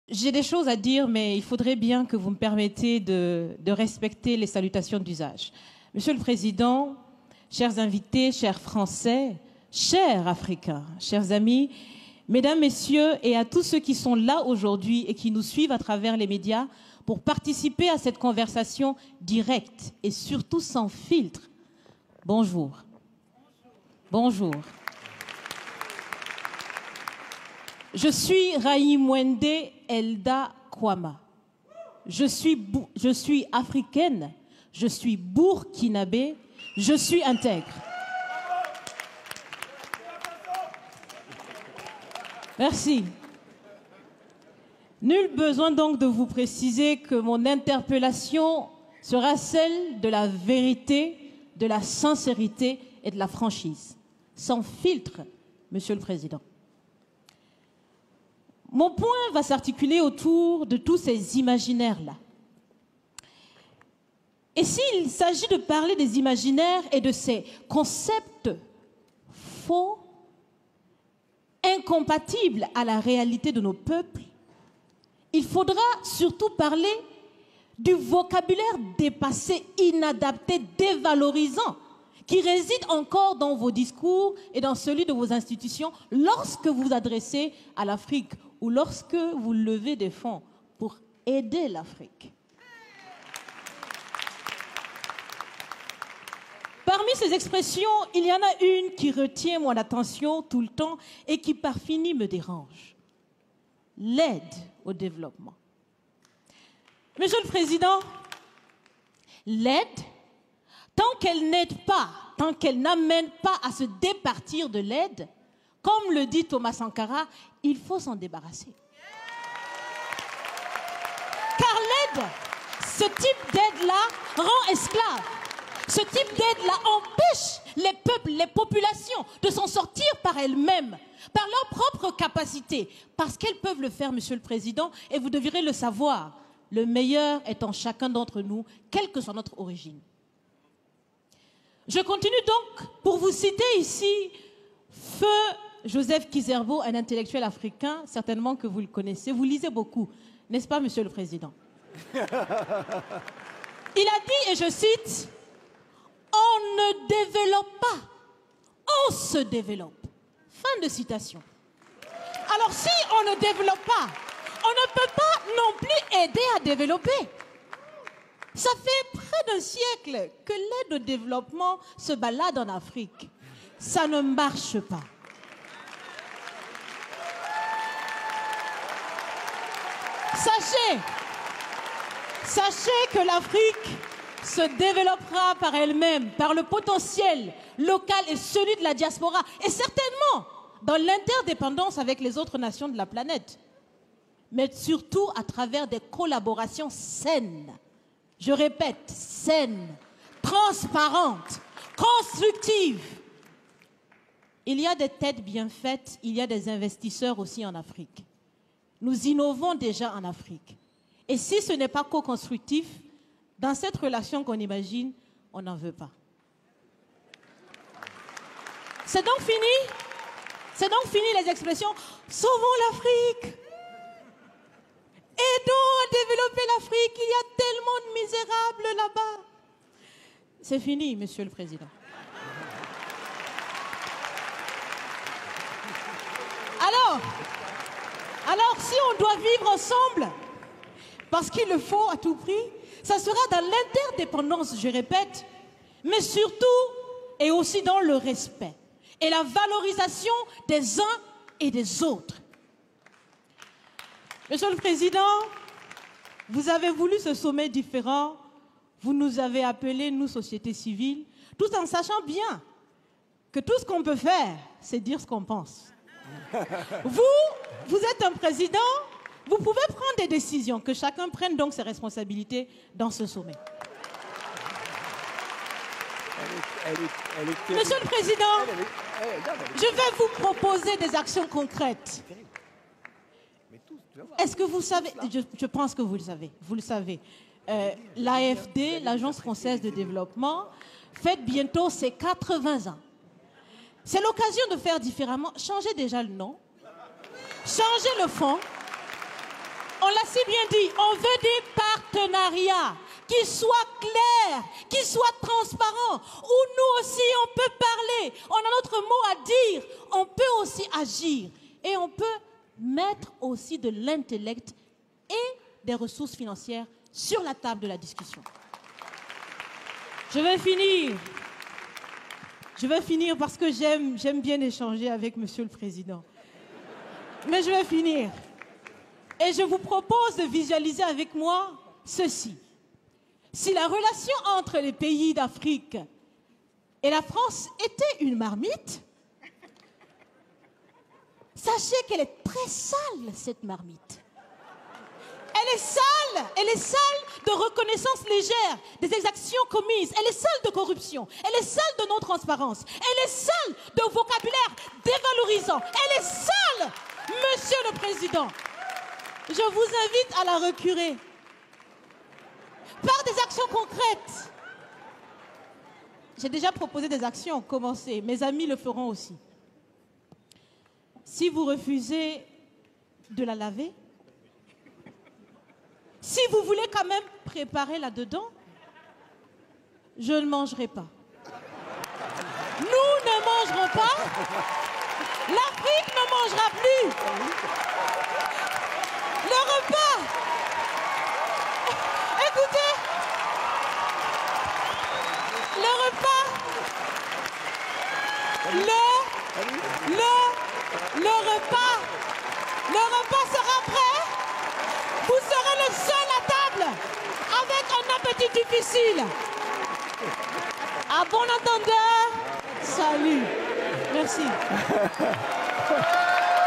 J'ai des choses à dire, mais il faudrait bien que vous me permettiez de respecter les salutations d'usage. Monsieur le Président, chers invités, chers Français, chers Africains, chers amis, Mesdames, Messieurs, et à tous ceux qui sont là aujourd'hui et qui nous suivent à travers les médias pour participer à cette conversation directe et surtout sans filtre. Bonjour. Bonjour. Je suis Raïmwende Elda Kwama. Je suis africaine, je suis burkinabé, je suis intègre. Merci. Nul besoin donc de vous préciser que mon interpellation sera celle de la vérité, de la sincérité et de la franchise. Sans filtre, Monsieur le Président. Mon point va s'articuler autour de tous ces imaginaires-là. Et s'il s'agit de parler des imaginaires et de ces concepts faux, incompatibles à la réalité de nos peuples, il faudra surtout parler du vocabulaire dépassé, inadapté, dévalorisant, qui réside encore dans vos discours et dans celui de vos institutions lorsque vous vous adressez à l'Afrique ou lorsque vous levez des fonds pour aider l'Afrique. Parmi ces expressions, il y en a une qui retient mon attention tout le temps et qui par fini me dérange. L'aide au développement. Monsieur le Président, l'aide, tant qu'elle n'aide pas, tant qu'elle n'amène pas à se départir de l'aide, comme le dit Thomas Sankara, il faut s'en débarrasser. Car l'aide, ce type d'aide-là rend esclave. Ce type d'aide-là empêche les peuples, les populations de s'en sortir par elles-mêmes, par leur propre capacité, parce qu'elles peuvent le faire, Monsieur le Président, et vous devrez le savoir. Le meilleur est en chacun d'entre nous, quelle que soit notre origine. Je continue donc pour vous citer ici Feu Joseph Kizerbo, un intellectuel africain, certainement que vous le connaissez. Vous lisez beaucoup, n'est-ce pas, Monsieur le Président? Il a dit, et je cite, « On ne développe pas, on se développe. » Fin de citation. Alors si on ne développe pas, on ne peut pas non plus aider à développer. Ça fait près d'un siècle que l'aide au développement se balade en Afrique. Ça ne marche pas. Sachez que l'Afrique se développera par elle-même, par le potentiel local et celui de la diaspora, et certainement dans l'interdépendance avec les autres nations de la planète, mais surtout à travers des collaborations saines. Je répète, saines, transparentes, constructives. Il y a des têtes bien faites, il y a des investisseurs aussi en Afrique. Nous innovons déjà en Afrique. Et si ce n'est pas co-constructif, dans cette relation qu'on imagine, on n'en veut pas. C'est donc fini? C'est donc fini les expressions « Sauvons l'Afrique !» Aidons à développer l'Afrique, il y a tellement de misérables là-bas. C'est fini, Monsieur le Président. Alors, si on doit vivre ensemble, parce qu'il le faut à tout prix, ça sera dans l'interdépendance, je répète, mais surtout et aussi dans le respect et la valorisation des uns et des autres. Monsieur le Président, vous avez voulu ce sommet différent, vous nous avez appelés, nous, société civile, tout en sachant bien que tout ce qu'on peut faire, c'est dire ce qu'on pense. Vous êtes un président, vous pouvez prendre des décisions, que chacun prenne donc ses responsabilités dans ce sommet. Monsieur le Président, je vais vous proposer des actions concrètes. Est-ce que vous savez, je pense que vous le savez, l'AFD, l'Agence française de développement, fête bientôt ses 80 ans. C'est l'occasion de faire différemment. Changez déjà le nom, changez le fond. aussi bien dit, on veut des partenariats qui soient clairs, qui soient transparents, où nous aussi on peut parler, on a notre mot à dire, on peut aussi agir et on peut mettre aussi de l'intellect et des ressources financières sur la table de la discussion. Je vais finir parce que j'aime bien échanger avec Monsieur le Président. Mais je vais finir. Et je vous propose de visualiser avec moi ceci. Si la relation entre les pays d'Afrique et la France était une marmite, sachez qu'elle est très sale, cette marmite. Elle est sale de reconnaissance légère des exactions commises. Elle est sale de corruption. Elle est sale de non-transparence. Elle est sale de vocabulaire dévalorisant. Elle est sale, Monsieur le Président. Je vous invite à la recurer par des actions concrètes. J'ai déjà proposé des actions, commencez. Mes amis le feront aussi. Si vous refusez de la laver, si vous voulez quand même préparer là-dedans, je ne mangerai pas. Nous ne mangerons pas. L'Afrique ne mangera plus. Le repas. Écoutez. Le repas. Le repas sera prêt. Vous serez le seul à table avec un appétit difficile. À bon entendeur, salut. Merci.